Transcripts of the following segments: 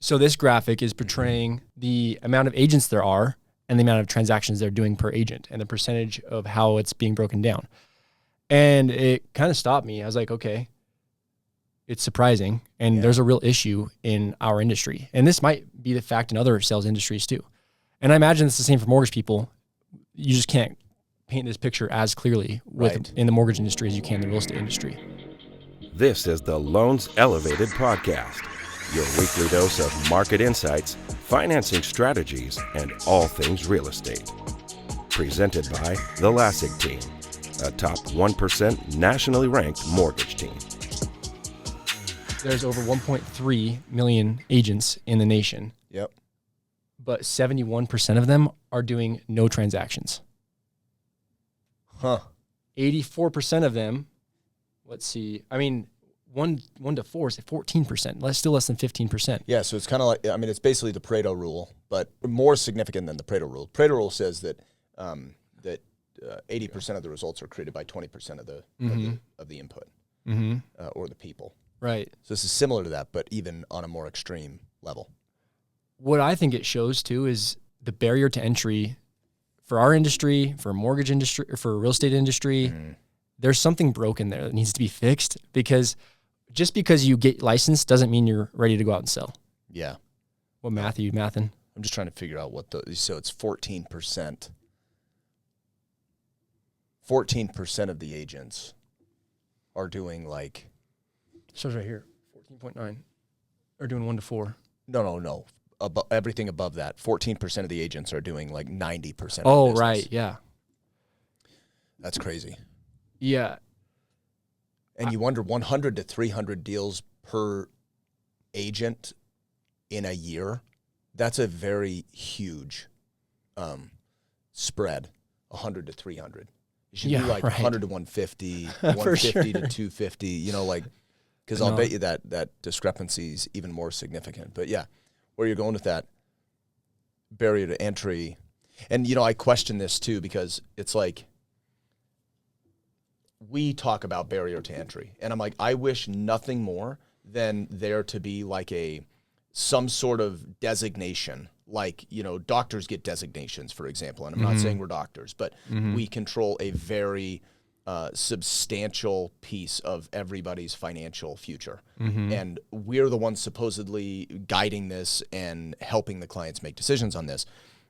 So this graphic is portraying the amount of agents there are and the amount of transactions they're doing per agent and the percentage of how it's being broken down. And it kind of stopped me. I was like, okay, it's surprising. And there's a real issue in our industry. And this might be the fact in other sales industries too. And I imagine it's the same for mortgage people. You just can't paint this picture as clearly in the mortgage industry as you can in the real estate industry. This is the Loans Elevated Podcast, your weekly dose of market insights, financing strategies, and all things real estate. Presented by the Lassig Team, a top 1% nationally ranked mortgage team. There's over 1.3 million agents in the nation. Yep. But 71% of them are doing no transactions. Huh. 84% of them, let's see, I mean, 1 to 4 is 14%, still less than 15%. Yeah, so it's kind of like, I mean, it's basically the Pareto rule, but more significant than the Pareto rule. Pareto rule says that 80% of the results are created by 20% of the input or the people. Right. So this is similar to that, but even on a more extreme level. What I think it shows too is the barrier to entry for our industry, for mortgage industry, for real estate industry. There's something broken there that needs to be fixed, because just because you get licensed doesn't mean you're ready to go out and sell. Yeah. What math are you mathing? I'm just trying to figure out so it's 14%. 14% of the agents are doing like... Shows right here, 14.9. Are doing 1 to 4. No. Everything above that, 14% of the agents are doing like 90% of the business. Oh, right, yeah. That's crazy. Yeah. And you wonder, 100 to 300 deals per agent in a year, that's a very huge spread, 100 to 300. It should be like 100 to 150, 150 to 250, you know, like, because I'll bet you that discrepancy is even more significant. But yeah, where you're going with that barrier to entry. And, you know, I question this too, because it's like, we talk about barrier to entry, and I'm like, I wish nothing more than there to be like some sort of designation, like, you know, doctors get designations, for example, and I'm not saying we're doctors, but we control a very substantial piece of everybody's financial future. And we're the ones supposedly guiding this and helping the clients make decisions on this.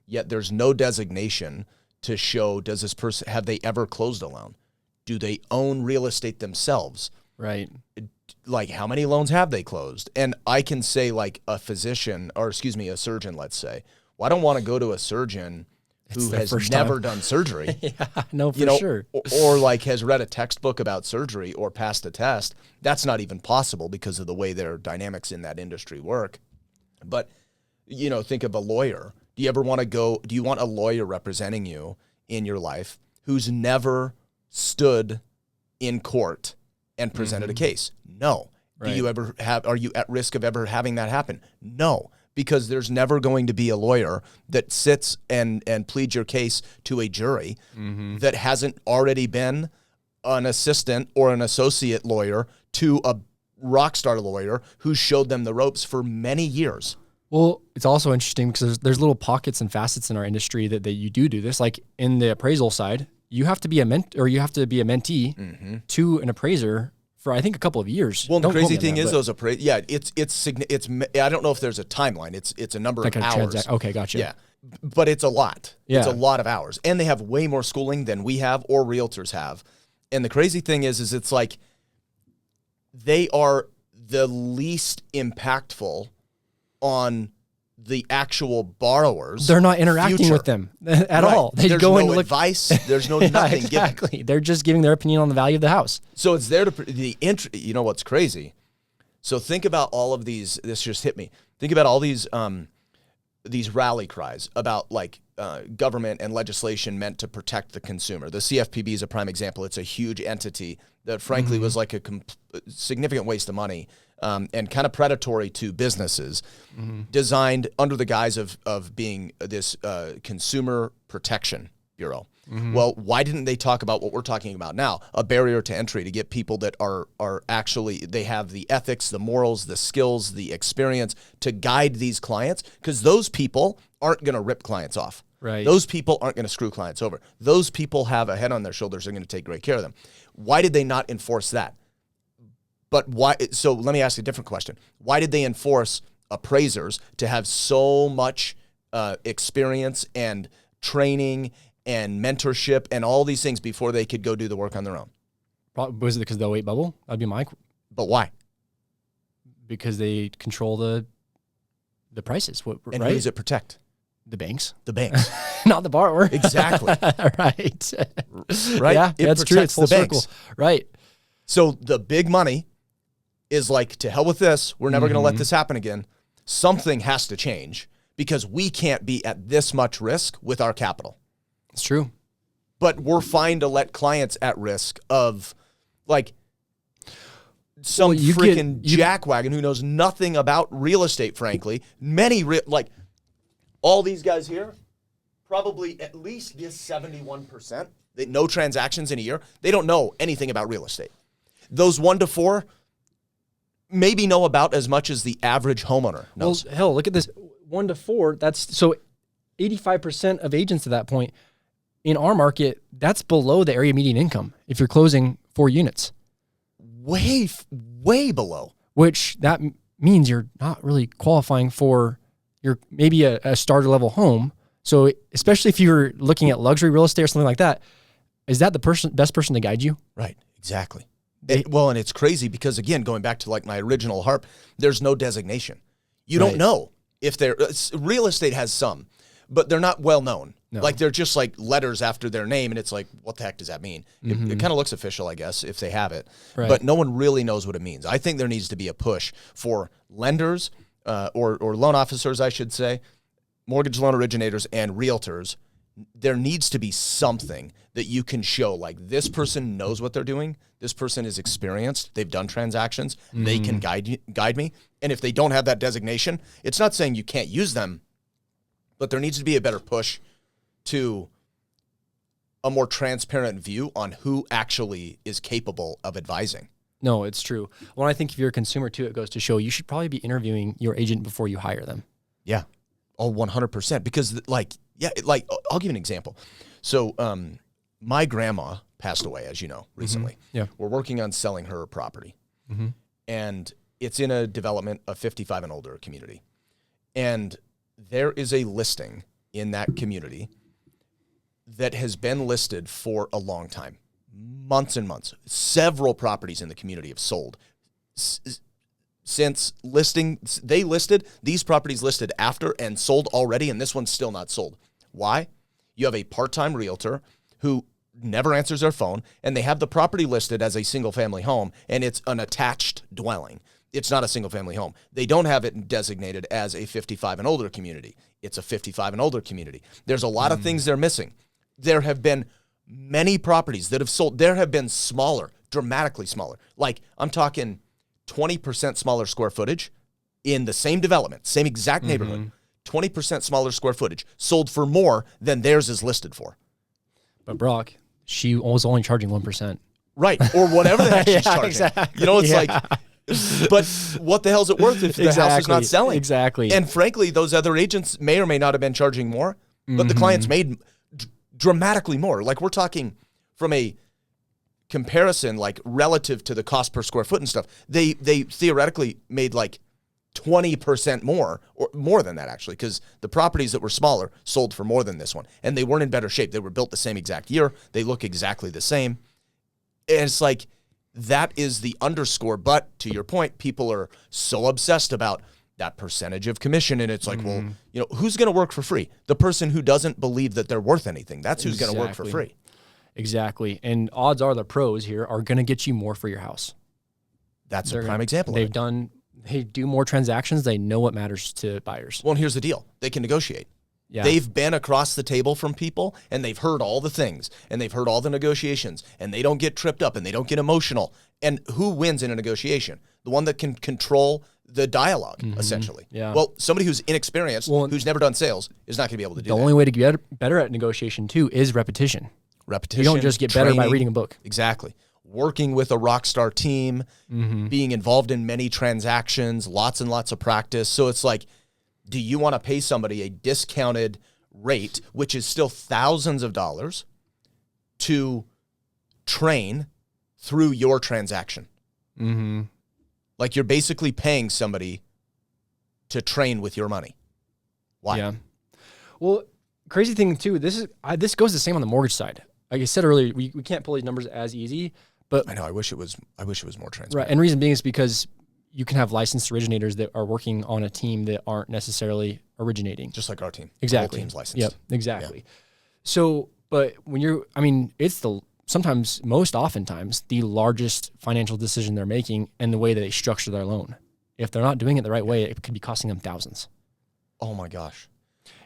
Yet there's no designation to show, does this person, have they ever closed a loan? Do they own real estate themselves? Right. Like, how many loans have they closed? And I can say, like, a surgeon, let's say, well, I don't want to go to a surgeon who has never done surgery. Sure. Or like has read a textbook about surgery or passed a test. That's not even possible because of the way their dynamics in that industry work. But, you know, think of a lawyer. Do you want a lawyer representing you in your life who's never stood in court and presented a case? No. Right. Are you at risk of ever having that happen? No, because there's never going to be a lawyer that sits and pleads your case to a jury that hasn't already been an assistant or an associate lawyer to a rock star lawyer who showed them the ropes for many years. Well, it's also interesting because there's little pockets and facets in our industry that you do this. Like in the appraisal side, you have to be a mentee to an appraiser for, I think, a couple of years. Well, the crazy thing is those appraisals. Yeah, it's. I don't know if there's a timeline. It's a number of hours. Okay, gotcha. Yeah, but it's a lot. Yeah. It's a lot of hours, and they have way more schooling than we have or realtors have. And the crazy thing is it's like they are the least impactful on the actual borrowers. They're not interacting with them at all. They go and look. Advice. There's no nothing. Exactly. Given. They're just giving their opinion on the value of the house. So it's there to you know what's crazy? So think about all of these. This just hit me. Think about all these rally cries about like government and legislation meant to protect the consumer. The CFPB is a prime example. It's a huge entity that frankly was like a significant waste of money. And kind of predatory to businesses, designed under the guise of being this consumer protection bureau. Well, why didn't they talk about what we're talking about now? A barrier to entry to get people that are actually, they have the ethics, the morals, the skills, the experience to guide these clients, because those people aren't going to rip clients off. Right. Those people aren't going to screw clients over. Those people have a head on their shoulders. They're going to take great care of them. Why did they not enforce that? But why? So let me ask you a different question. Why did they enforce appraisers to have so much experience and training and mentorship and all these things before they could go do the work on their own? Was it because of the 08 bubble? That'd be my. But why? Because they control the prices. And right? who does it protect? The banks. The banks. Not the borrower. Exactly. Right. Right? Yeah, that's true. It's full circle. Right. So the big money is like, to hell with this. We're never going to let this happen again. Something has to change because we can't be at this much risk with our capital. It's true. But we're fine to let clients at risk of like some freaking jackwagon who knows nothing about real estate, frankly. Like all these guys here, probably at least this 71%, that no transactions in a year, they don't know anything about real estate. Those 1 to 4 maybe know about as much as the average homeowner knows. Well, hell, look at this 1 to 4. That's so 85% of agents at that point in our market, that's below the area median income if you're closing 4 units. Way below. Which that means you're not really qualifying for your maybe a starter level home. So especially if you're looking at luxury real estate or something like that, is that the best person to guide you? Right, exactly. And it's crazy because, again, going back to like my original harp, there's no designation. You don't know if real estate has some, but they're not well known. No. Like they're just like letters after their name, and it's like, what the heck does that mean? It kind of looks official, I guess, if they have it. Right. But no one really knows what it means. I think there needs to be a push for lenders or loan officers, I should say, mortgage loan originators and realtors. There needs to be something that you can show, like this person knows what they're doing. This person is experienced. They've done transactions. They can guide me. And if they don't have that designation, it's not saying you can't use them, but there needs to be a better push to a more transparent view on who actually is capable of advising. No, it's true. Well, I think if you're a consumer too, it goes to show you should probably be interviewing your agent before you hire them. Yeah. Oh, 100%. Because I'll give you an example. So my grandma passed away, as you know, recently. Yeah. We're working on selling her property. And it's in a development, a 55 and older community. And there is a listing in that community that has been listed for a long time, months and months. Several properties in the community have sold. Since listing, they listed, these properties listed after and sold already, and this one's still not sold. Why? You have a part-time realtor who never answers their phone, and they have the property listed as a single-family home, and it's an attached dwelling. It's not a single-family home. They don't have it designated as a 55 and older community. It's a 55 and older community. There's a lot of things they're missing. There have been many properties that have sold. There have been smaller, dramatically smaller. Like, I'm talking 20% smaller square footage in the same development, same exact neighborhood, 20% smaller square footage, sold for more than theirs is listed for. But Brock, she was only charging 1%. Right, or whatever the heck she's charging. Exactly. You know, it's like, but what the hell is it worth if the house is not selling? Exactly. And frankly, those other agents may or may not have been charging more, but the clients made dramatically more. Like, we're talking from a comparison, like relative to the cost per square foot and stuff, they theoretically made like 20% more, or more than that actually, because the properties that were smaller sold for more than this one, and they weren't in better shape. They were built the same exact year. They look exactly the same. And it's like, that is the underscore. But to your point, people are so obsessed about that percentage of commission. And it's like, well, you know, who's going to work for free? The person who doesn't believe that they're worth anything. That's who's going to work for free. Exactly. And odds are the pros here are going to get you more for your house. That's a prime example. They do more transactions. They know what matters to buyers. Well, and here's the deal. They can negotiate. Yeah. They've been across the table from people, and they've heard all the things, and they've heard all the negotiations, and they don't get tripped up, and they don't get emotional. And who wins in a negotiation? the one that can control the dialogue, essentially. Yeah. Well, somebody who's inexperienced, who's never done sales, is not going to be able to do that. The only way to get better at negotiation, too, is repetition. Repetition. You don't just get better by reading a book. Exactly. Working with a rock star team, being involved in many transactions, lots and lots of practice. So it's like, do you want to pay somebody a discounted rate, which is still thousands of dollars, to train through your transaction? Like, you're basically paying somebody to train with your money. Why? Yeah. Well, crazy thing too, this goes the same on the mortgage side. Like I said earlier, we can't pull these numbers as easy, but I know, I wish it was more transparent. right. And reason being is because you can have licensed originators that are working on a team that aren't necessarily originating. Just like our team. Exactly. The whole team's licensed. Yep, exactly. Yeah. So, but when it's most oftentimes the largest financial decision they're making and the way that they structure their loan. If they're not doing it the right way, it could be costing them thousands. Oh my gosh.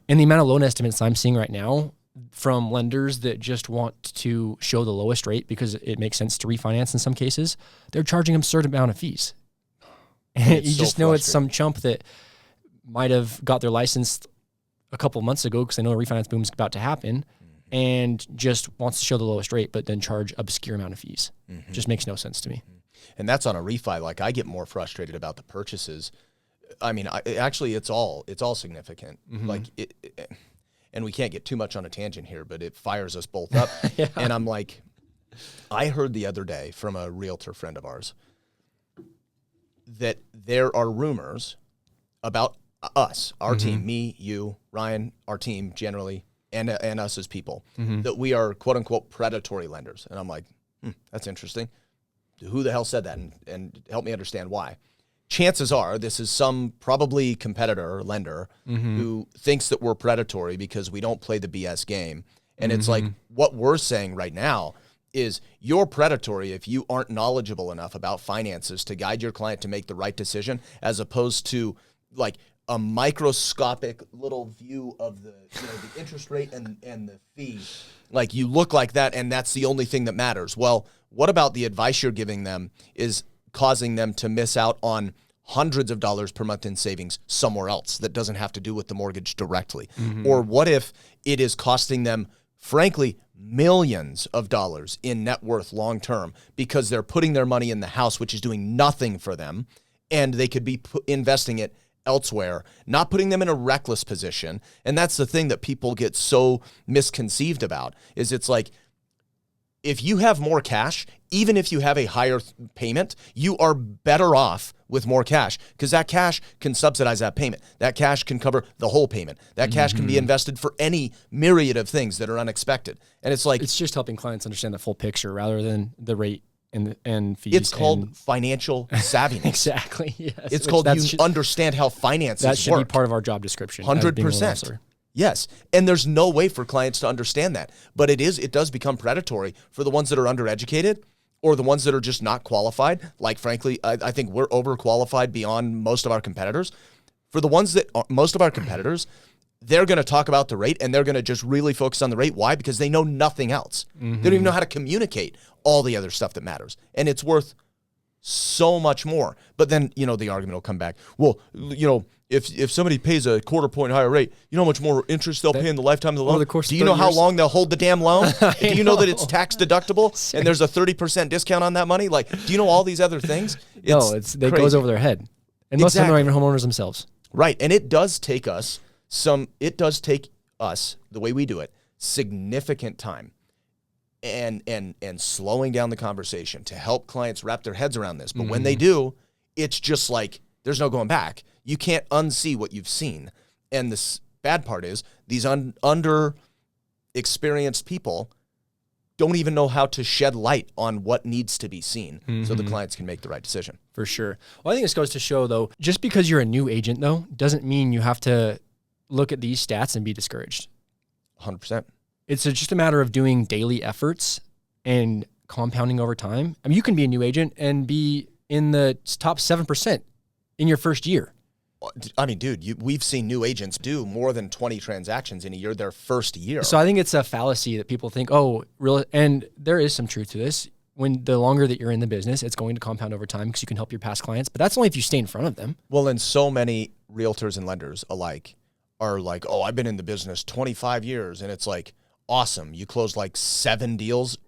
And the amount of loan estimates I'm seeing right now from lenders that just want to show the lowest rate because it makes sense to refinance in some cases, they're charging absurd amount of fees. And you just know it's some chump that might have got their license a couple of months ago because they know a refinance boom is about to happen and just wants to show the lowest rate, but then charge obscure amount of fees. Just makes no sense to me. And that's on a refi. Like, I get more frustrated about the purchases. I mean, it's all significant. Like and we can't get too much on a tangent here, but it fires us both up. Yeah. And I'm like, I heard the other day from a realtor friend of ours that there are rumors about us, our team, me, you, Ryan, our team generally, and us as people, that we are quote unquote predatory lenders. And I'm like, that's interesting. Who the hell said that? And help me understand why. Chances are this is some probably competitor or lender who thinks that we're predatory because we don't play the BS game. And it's like, what we're saying right now is you're predatory if you aren't knowledgeable enough about finances to guide your client to make the right decision, as opposed to like a microscopic little view of the interest rate and the fee. Like, you look like that and that's the only thing that matters. Well, what about the advice you're giving them is causing them to miss out on hundreds of dollars per month in savings somewhere else that doesn't have to do with the mortgage directly? Or what if it is costing them, frankly, millions of dollars in net worth long term because they're putting their money in the house, which is doing nothing for them, and they could be investing it elsewhere, not putting them in a reckless position. And that's the thing that people get so misconceived about, is it's like, if you have more cash, even if you have a higher payment, you are better off with more cash because that cash can subsidize that payment. That cash can cover the whole payment. That cash can be invested for any myriad of things that are unexpected. And it's like, it's just helping clients understand the full picture rather than the rate and fees. It's called financial savviness. Exactly. Yes. It's called you understand how finances work. That should be part of our job description. 100%. Yes. And there's no way for clients to understand that. But it does become predatory for the ones that are undereducated or the ones that are just not qualified. Like, frankly, I think we're overqualified beyond most of our competitors. For the ones that most of our competitors, they're going to talk about the rate and they're going to just really focus on the rate. Why? Because they know nothing else. They don't even know how to communicate all the other stuff that matters. And it's worth so much more. But then, the argument will come back. Well, if somebody pays a quarter point higher rate, you know how much more interest they'll pay in the lifetime of the loan? Do you know how long they'll hold the damn loan? Do you know that it's tax deductible and there's a 30% discount on that money? Like, do you know all these other things? It goes over their head. And most of them are even homeowners themselves. Right. And it does take us the way we do it, significant time and slowing down the conversation to help clients wrap their heads around this. But when they do, it's just like, there's no going back. You can't unsee what you've seen. And the bad part is these under-experienced people don't even know how to shed light on what needs to be seen so the clients can make the right decision. For sure. Well, I think this goes to show, though, just because you're a new agent, though, doesn't mean you have to look at these stats and be discouraged. 100%. It's just a matter of doing daily efforts and compounding over time. I mean, you can be a new agent and be in the top 7% in your first year. I mean, dude, we've seen new agents do more than 20 transactions in a year, their first year. So I think it's a fallacy that people think, and there is some truth to this. when the longer that you're in the business, it's going to compound over time because you can help your past clients. But that's only if you stay in front of them. Well, and so many realtors and lenders alike are like, oh, I've been in the business 25 years. And it's like, awesome. You closed like 7 deals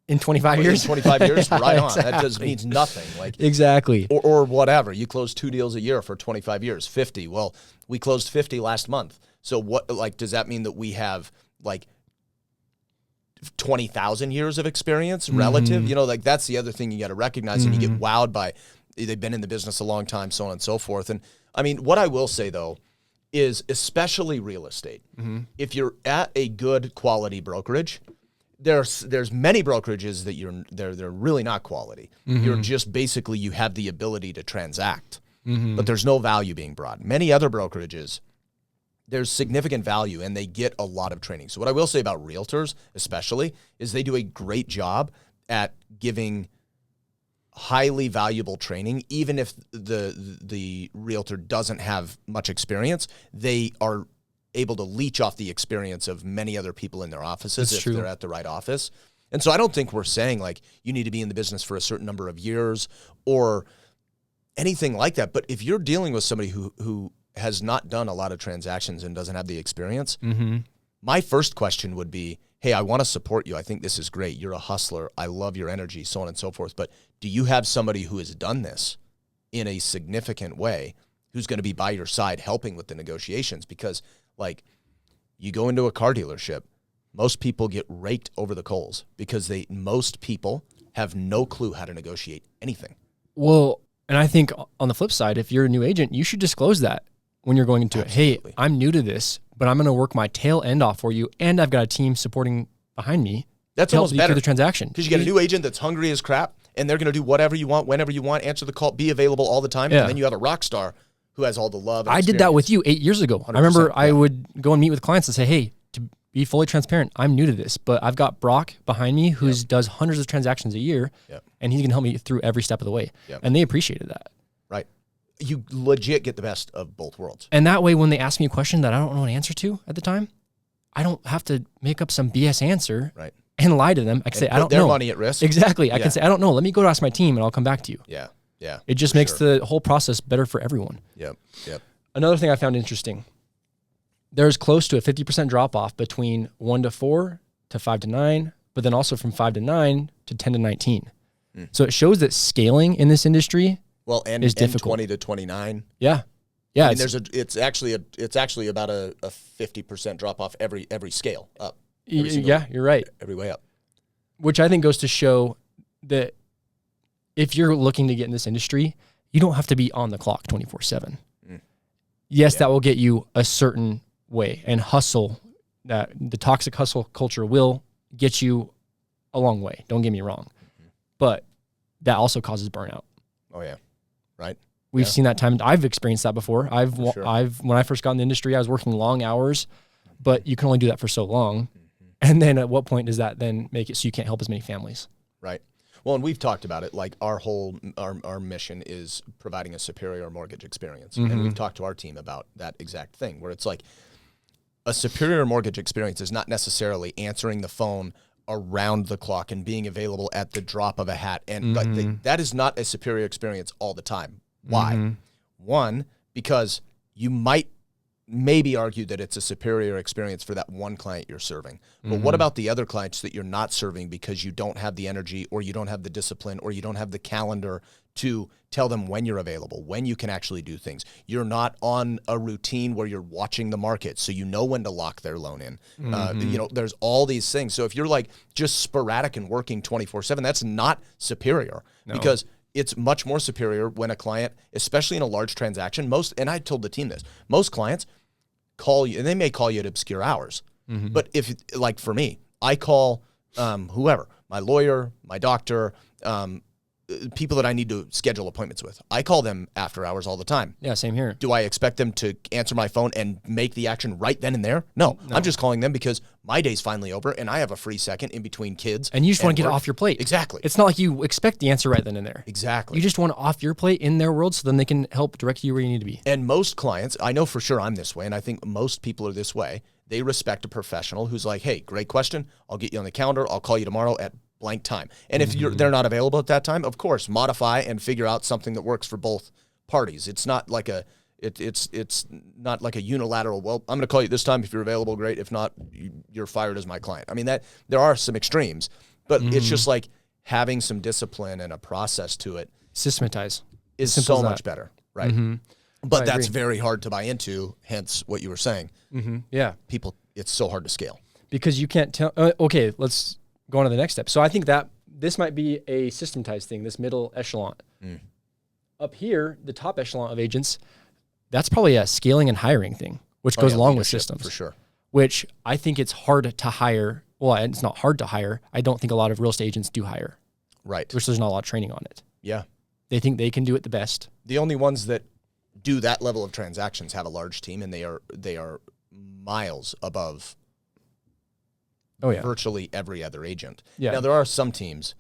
in 25 years? In 25 years? Yeah, right on. exactly. That just means nothing. Like exactly. Or whatever. You closed 2 deals a year for 25 years, 50. Well, we closed 50 last month. So what, like, does that mean that we have like 20,000 years of experience relative? You know, like that's the other thing you got to recognize, and you get wowed by, they've been in the business a long time, so on and so forth. And I mean, what I will say though, is especially real estate. If you're at a good quality brokerage, there's many brokerages that they're really not quality. You're just basically, you have the ability to transact, but there's no value being brought. Many other brokerages, there's significant value and they get a lot of training. So what I will say about realtors especially is they do a great job at giving highly valuable training. Even if the realtor doesn't have much experience, they are able to leech off the experience of many other people in their offices if they're at the right office. And so I don't think we're saying like you need to be in the business for a certain number of years or anything like that. But if you're dealing with somebody who has not done a lot of transactions and doesn't have the experience, my first question would be, hey, I want to support you. I think this is great. You're a hustler. I love your energy, so on and so forth. But do you have somebody who has done this in a significant way who's going to be by your side helping with the negotiations? Because like you go into a car dealership, most people get raked over the coals because most people have no clue how to negotiate anything. Well, and I think on the flip side, if you're a new agent, you should disclose that when you're going into it. Hey, I'm new to this, but I'm going to work my tail end off for you, and I've got a team supporting behind me. That's almost better through the transaction, because you get a new agent that's hungry as crap, and they're going to do whatever you want, whenever you want, answer the call, be available all the time, and then you have a rock star who has all the love. And I did that with you 8 years ago. I remember I would go and meet with clients and say, hey, to be fully transparent, I'm new to this, but I've got Brock behind me who does hundreds of transactions a year, and he's going to help me through every step of the way. And they appreciated that. Right. You legit get the best of both worlds. And that way, when they ask me a question that I don't know an answer to at the time, I don't have to make up some BS answer and lie to them. I can say, I don't know. Put their money at risk. Exactly. I can say, I don't know. Let me go ask my team and I'll come back to you. Yeah. Yeah. It just makes the whole process better for everyone. Yep. Another thing I found interesting, there's close to a 50% drop off between 1 to 4 to 5 to 9, but then also from 5 to 9 to 10 to 19. So it shows that scaling in this industry is difficult. 20 to 29. Yeah. I mean, it's actually about a 50% drop off every scale up. Yeah, you're right. Every way up. Which I think goes to show that if you're looking to get in this industry, you don't have to be on the clock 24/7. Yes, that will get you a certain way, and hustle, that the toxic hustle culture will get you a long way. Don't get me wrong. But that also causes burnout. Oh yeah. Right. We've seen that time. I've experienced that before. When I first got in the industry, I was working long hours, but you can only do that for so long. And then at what point does that then make it so you can't help as many families? Right. Well, and we've talked about it, like our mission is providing a superior mortgage experience. And we've talked to our team about that exact thing, where it's like a superior mortgage experience is not necessarily answering the phone around the clock and being available at the drop of a hat. And that is not a superior experience all the time. Why? One, because you might maybe argue that it's a superior experience for that one client you're serving. But what about the other clients that you're not serving because you don't have the energy, or you don't have the discipline, or you don't have the calendar to tell them when you're available, when you can actually do things? You're not on a routine where you're watching the market, so you know when to lock their loan in. There's all these things. So if you're like just sporadic and working 24/7, that's not superior. Because it's much more superior when a client, especially in a large transaction, and I told the team this, most clients call you, and they may call you at obscure hours. But if, like for me, I call whoever, my lawyer, my doctor, people that I need to schedule appointments with. I call them after hours all the time. Yeah, same here. Do I expect them to answer my phone and make the action right then and there? No. I'm just calling them because my day's finally over and I have a free second in between kids. And you just want to get it off your plate. Exactly. It's not like you expect the answer right then and there. Exactly. You just want it off your plate in their world, so then they can help direct you where you need to be. And most clients, I know for sure I'm this way, and I think most people are this way. They respect a professional who's like, hey, great question. I'll get you on the calendar. I'll call you tomorrow at blank time. And if they're not available at that time, of course, modify and figure out something that works for both parties. It's not like it's not like a unilateral, well, I'm going to call you this time. If you're available, great. If not, you're fired as my client. I mean, that there are some extremes, but it's just like having some discipline and a process to it. Systematize. Is so much better, right? But that's very hard to buy into, hence what you were saying. Yeah. People, it's so hard to scale. Because you can't tell, okay, let's go on to the next step. So I think that this might be a systematized thing, this middle echelon. Up here, the top echelon of agents, that's probably a scaling and hiring thing, which goes along with systems. For sure. Which I think it's hard to hire. Well, it's not hard to hire. I don't think a lot of real estate agents do hire. Right. Which there's not a lot of training on it. Yeah. They think they can do it the best. The only ones that do that level of transactions have a large team, and they are miles above virtually every other agent. Yeah. Now, there are some teams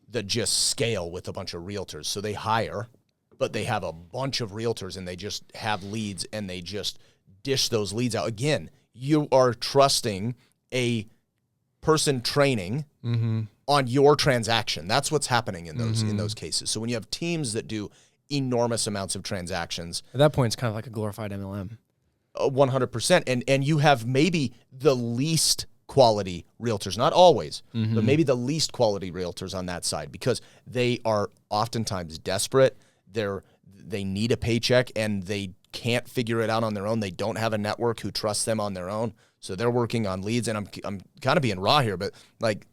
that just scale with a bunch of realtors. So they hire, but they have a bunch of realtors, and they just have leads, and they just dish those leads out. Again, you are trusting a person training on your transaction. That's what's happening in those cases. So when you have teams that do enormous amounts of transactions, at that point, it's kind of like a glorified MLM. 100%. And you have maybe the least quality realtors, not always, but maybe the least quality realtors on that side, because they are oftentimes desperate. They need a paycheck, and they can't figure it out on their own. They don't have a network who trusts them on their own. So they're working on leads, and I'm kind of being raw here, but like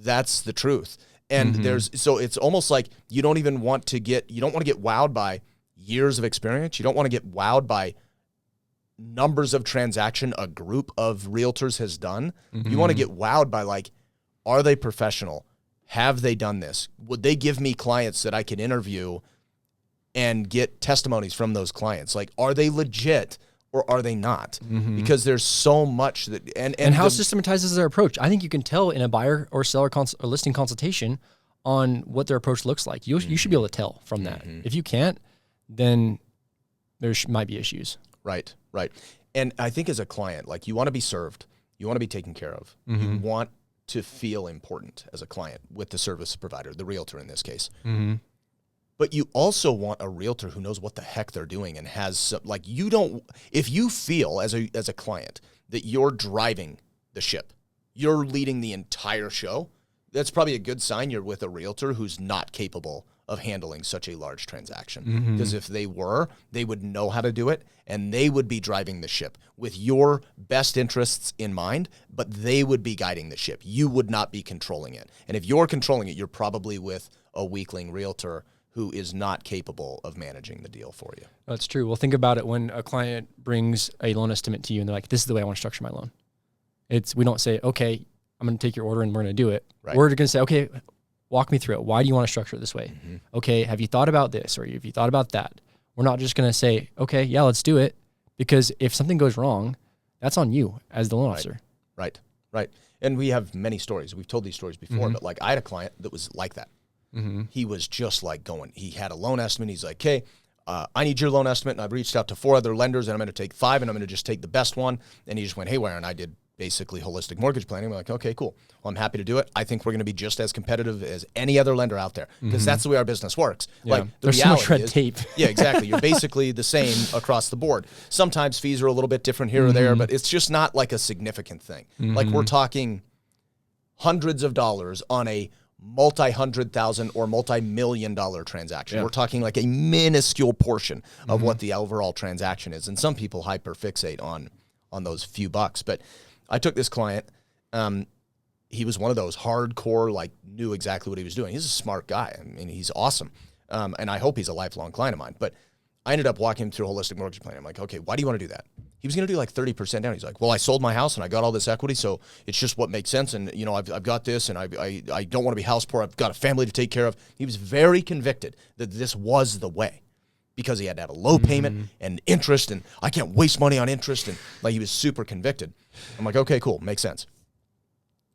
that's the truth. And so it's almost like you don't want to get wowed by years of experience. You don't want to get wowed by numbers of transaction a group of realtors has done. You want to get wowed by, like, are they professional? Have they done this? Would they give me clients that I could interview and get testimonies from those clients? Like, are they legit or are they not? Because there's so much that, and how systematized is their approach? I think you can tell in a buyer or seller or listing consultation on what their approach looks like. You should be able to tell from that. If you can't, then there might be issues. Right. And I think as a client, like, you want to be served, you want to be taken care of, you want to feel important as a client with the service provider, the realtor in this case. But you also want a realtor who knows what the heck they're doing and has some, like, if you feel as a client that you're driving the ship, you're leading the entire show, that's probably a good sign you're with a realtor who's not capable of handling such a large transaction. Because if they were, they would know how to do it, and they would be driving the ship with your best interests in mind, but they would be guiding the ship. You would not be controlling it. And if you're controlling it, you're probably with a weakling realtor who is not capable of managing the deal for you. That's true. Well, think about it when a client brings a loan estimate to you and they're like, this is the way I want to structure my loan. We don't say, okay, I'm going to take your order and we're going to do it. Right. We're going to say, okay, walk me through it. Why do you want to structure it this way? Okay, have you thought about this, or have you thought about that? We're not just going to say, okay, yeah, let's do it, because if something goes wrong, that's on you as the loan officer. Right. And we have many stories. We've told these stories before, but like, I had a client that was like that. He was just like he had a loan estimate. He's like, okay, I need your loan estimate. And I've reached out to 4 other lenders, and I'm going to take 5, and I'm going to just take the best one. And he just went haywire, and I did basically holistic mortgage planning. We're like, okay, cool. Well, I'm happy to do it. I think we're going to be just as competitive as any other lender out there, because that's the way our business works. Yeah. Like, there's so much red tape. Yeah, exactly. You're basically the same across the board. Sometimes fees are a little bit different here or there, but it's just not like a significant thing. Like, we're talking hundreds of dollars on a multi-$100,000 or multi-million-dollar transaction. Yeah. We're talking like a minuscule portion of what the overall transaction is. And some people hyper-fixate on those few bucks. But I took this client. He was one of those hardcore, like, knew exactly what he was doing. He's a smart guy. I mean, he's awesome. And I hope he's a lifelong client of mine. But I ended up walking him through holistic mortgage planning. I'm like, okay, why do you want to do that? He was going to do like 30% down. He's like, well, I sold my house and I got all this equity, so it's just what makes sense. And, you know, I've got this, and I don't want to be house poor. I've got a family to take care of. He was very convicted that this was the way, because he had to have a low payment and interest, and I can't waste money on interest. And, like, he was super convicted. I'm like, okay, cool. Makes sense.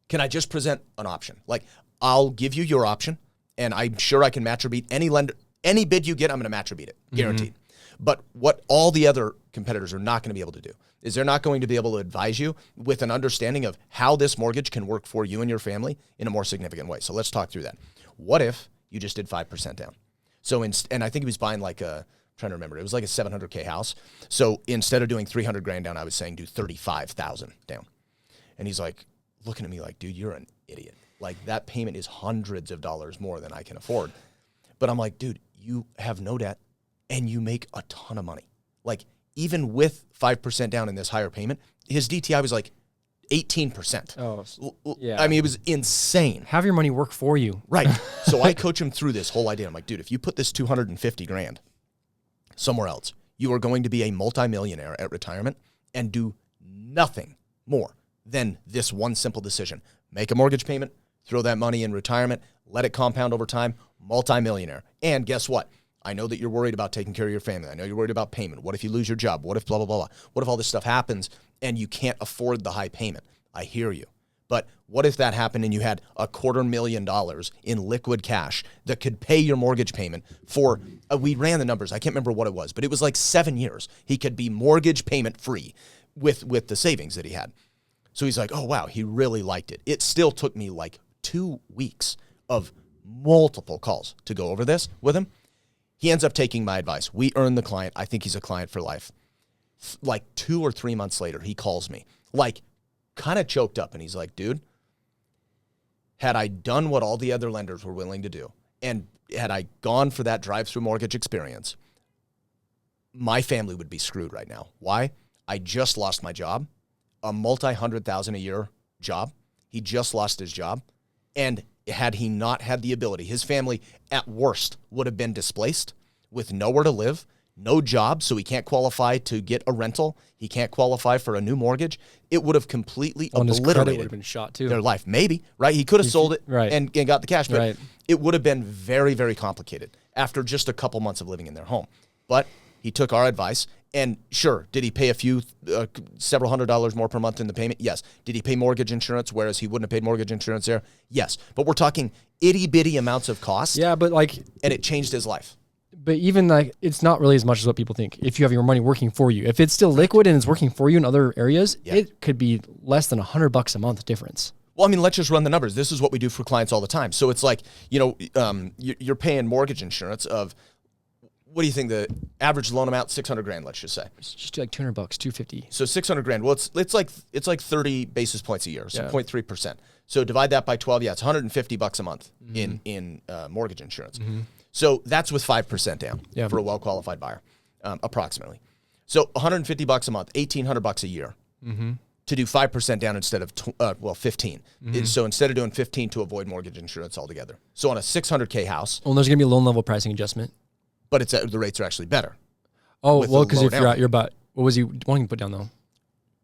Can I just present an option? Like, I'll give you your option, and I'm sure I can match or beat any lender. Any bid you get, I'm going to match or beat it. Guaranteed. But what all the other competitors are not going to be able to do is they're not going to be able to advise you with an understanding of how this mortgage can work for you and your family in a more significant way. So let's talk through that. What if you just did 5% down? So, and I think he was buying like I'm trying to remember, it was like a $700K house. So instead of doing 300 grand down, I was saying do 35,000 down. And he's like looking at me like, dude, you're an idiot. Like that payment is hundreds of dollars more than I can afford. But I'm like, dude, you have no debt and you make a ton of money. Like even with 5% down in this higher payment, his DTI was like 18%. Oh, yeah. I mean, it was insane. Have your money work for you. Right. So I coach him through this whole idea. I'm like, dude, if you put this 250 grand somewhere else, you are going to be a multimillionaire at retirement and do nothing more than this one simple decision. Make a mortgage payment, throw that money in retirement, let it compound over time, multimillionaire. And guess what? I know that you're worried about taking care of your family. I know you're worried about payment. What if you lose your job? What if blah, blah, blah, blah? What if all this stuff happens and you can't afford the high payment? I hear you. But what if that happened and you had $250,000 in liquid cash that could pay your mortgage payment for, we ran the numbers. I can't remember what it was, but it was like 7 years. He could be mortgage payment free with the savings that he had. So he's like, oh, wow, he really liked it. It still took me like 2 weeks of multiple calls to go over this with him. He ends up taking my advice. We earn the client. I think he's a client for life. Like 2 or 3 months later, he calls me, like kind of choked up. And he's like, dude, had I done what all the other lenders were willing to do, and had I gone for that drive-through mortgage experience, my family would be screwed right now. Why? I just lost my job, a multi-$100,000 a year job. He just lost his job. And had he not had the ability, his family at worst would have been displaced with nowhere to live, no job, so he can't qualify to get a rental. He can't qualify for a new mortgage. It would have completely obliterated would have been shot too. their life. Maybe, right? He could have sold it right. and got the cash, but Right. it would have been very, very complicated after just a couple months of living in their home. But he took our advice, and sure, did he pay a few, several $100s more per month in the payment? Yes. Did he pay mortgage insurance, whereas he wouldn't have paid mortgage insurance there? Yes. But we're talking itty-bitty amounts of cost. Yeah, but like, and it changed his life. but even like, it's not really as much as what people think. If you have your money working for you, if it's still liquid and it's working for you in other areas, it could be less than $100 a month difference. Well, I mean, let's just run the numbers. This is what we do for clients all the time. So it's like, you're paying mortgage insurance of, what do you think the average loan amount? 600 grand, let's just say. Just do like $200, $250. So 600 grand. Well, it's like 30 basis points a year, so 0.3%. So divide that by 12. Yeah, it's $150 a month in mortgage insurance. Mm-hmm. So that's with 5% down for a well-qualified buyer, approximately. So $150 a month, $1,800 a year to do 5% down instead of 15. So instead of doing 15 to avoid mortgage insurance altogether. So on a $600K house, Well, there's gonna be a loan level pricing adjustment. but it's the rates are actually better. Oh, with well, the because lower if you're down. at your butt, what was you wanting to put down though?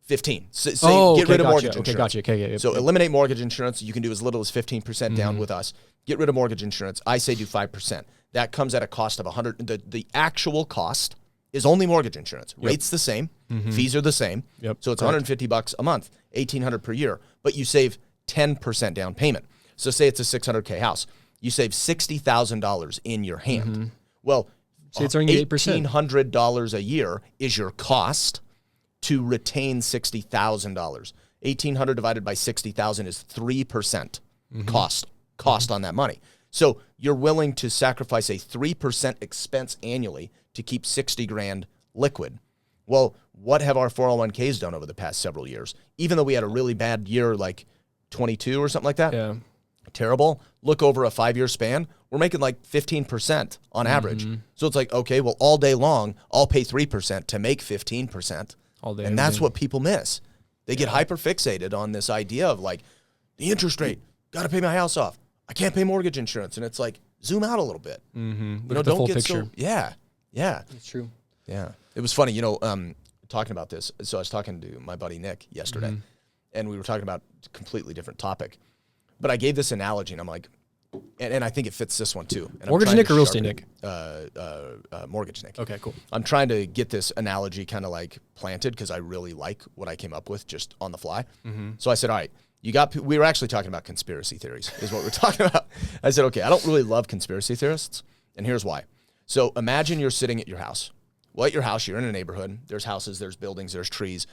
15. So Oh, get rid of gotcha. mortgage Okay, insurance. gotcha. Okay. So eliminate mortgage insurance. You can do as little as 15% down with us. Get rid of mortgage insurance. I say do 5%. That comes at a cost of $100. The actual cost is only mortgage insurance. Rate's the same. Fees are the same. Yep, So it's correct. $150 a month, $1,800 per year, but you save 10% down payment. So say it's a $600K house. You save $60,000 in your hand. Well, Say it's earning you 8%. $1,800 a year is your cost to retain $60,000. $1,800 divided by 60,000 is 3% cost on that money. So you're willing to sacrifice a 3% expense annually to keep 60 grand liquid. Well, what have our 401ks done over the past several years? Even though we had a really bad year like 22 or something like that, Yeah. terrible. Look over a 5-year span, we're making like 15% on average. So it's like, okay, well, all day long, I'll pay 3% to make 15%. All day, And every that's day. what people miss. They get hyper fixated on this idea of like, the interest rate, got to pay my house off. I can't pay mortgage insurance. And it's like, zoom out a little bit. Look at the full picture. Yeah. It's true. Yeah. It was funny, talking about this. So I was talking to my buddy Nick yesterday, and we were talking about a completely different topic. But I gave this analogy, and I'm like, and I think it fits this one too. And Mortgage Nick or real estate Nick? Mortgage Nick. Okay, cool. I'm trying to get this analogy kind of like planted because I really like what I came up with just on the fly. So I said, all right, we were actually talking about conspiracy theories is what we're talking about. I said, okay, I don't really love conspiracy theorists, and here's why. So imagine you're sitting at your house, Well, at your house, you're in a neighborhood. There's houses, there's buildings, there's trees,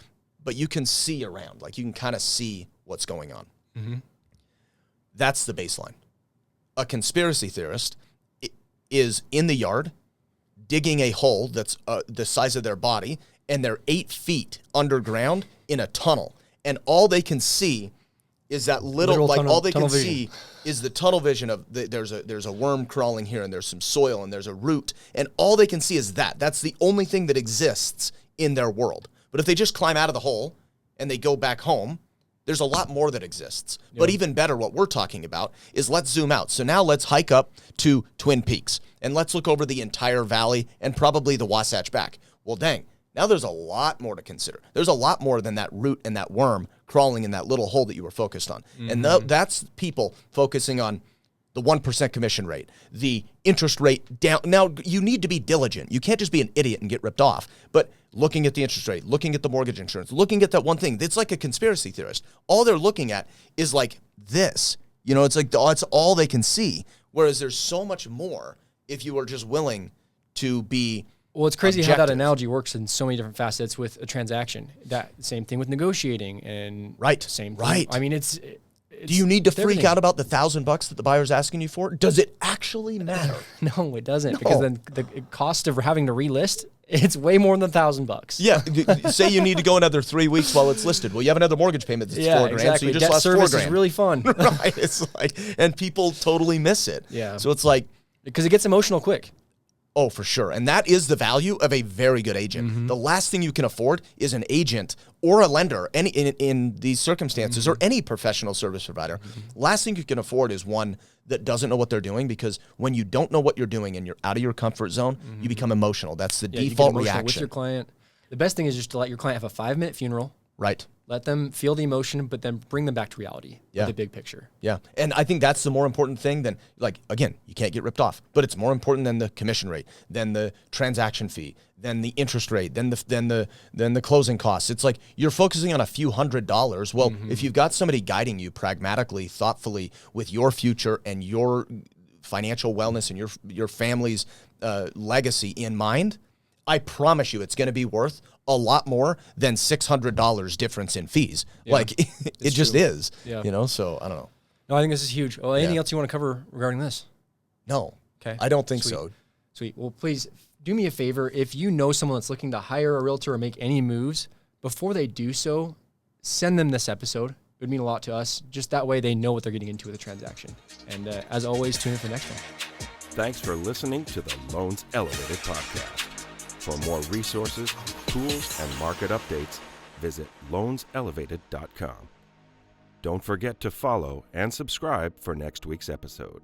but you can see around. Like, you can kind of see what's going on. Mm-hmm. That's the baseline. A conspiracy theorist is in the yard digging a hole that's the size of their body, and they're 8 feet underground in a tunnel. And all they can see is that little tunnel, all they can vision. see is the tunnel vision of there's a worm crawling here, and there's some soil, and there's a root, and all they can see is that. That's the only thing that exists in their world. But if they just climb out of the hole and they go back home, there's a lot more that exists. Yeah. But even better, what we're talking about is, let's zoom out. So now let's hike up to Twin Peaks, and let's look over the entire valley and probably the Wasatch back. Well, dang, now there's a lot more to consider. There's a lot more than that root and that worm crawling in that little hole that you were focused on. Mm-hmm. And that's people focusing on the 1% commission rate, the interest rate down. Now, you need to be diligent. You can't just be an idiot and get ripped off. But looking at the interest rate, looking at the mortgage insurance, looking at that one thing, it's like a conspiracy theorist. All they're looking at is like this. You know, it's like it's all they can see. Whereas there's so much more if you are just willing to be Well, it's crazy objective. how that analogy works in so many different facets with a transaction. That same thing with negotiating and same thing. Right. I mean, it's do you need to freak everything. out about the $1,000 that the buyer's asking you for? Does it actually matter? No, it doesn't. Because then the cost of having to relist, it's way more than $1,000. Yeah. Say you need to go another 3 weeks while it's listed. Well, you have another mortgage payment that's $4,000, exactly. so you just Debt lost service $4,000. is really fun. Right. It's like, and people totally miss it. Yeah. So it's like, because it gets emotional quick. oh, for sure. And that is the value of a very good agent. Mm-hmm. The last thing you can afford is an agent or a lender in these circumstances, mm-hmm. or any professional service provider. Mm-hmm. Last thing you can afford is one that doesn't know what they're doing, because when you don't know what you're doing and you're out of your comfort zone, mm-hmm. you become emotional. That's the default reaction. With your client. The best thing is just to let your client have a 5-minute funeral. Right. Let them feel the emotion, but then bring them back to reality. Yeah. The big picture. Yeah. And I think that's the more important thing than, like, again, you can't get ripped off, but it's more important than the commission rate, than the transaction fee, than the interest rate, than the closing costs. It's like you're focusing on a few $100s. Well, mm-hmm. if you've got somebody guiding you pragmatically, thoughtfully with your future and your financial wellness and your family's legacy in mind, I promise you it's going to be worth a lot more than $600 difference in fees. Yeah, like it just true. Is, yeah. You know, so I don't know. No, I think this is huge. Well, anything else you want to cover regarding this? No. Okay. I don't think Sweet. so. Sweet. Well, please do me a favor. If you know someone that's looking to hire a realtor or make any moves, before they do so, send them this episode. It would mean a lot to us. Just that way they know what they're getting into with a transaction. And as always, tune in for the next one. Thanks for listening to the Loans Elevated podcast. For more resources, tools, and market updates, visit loanselevated.com. Don't forget to follow and subscribe for next week's episode.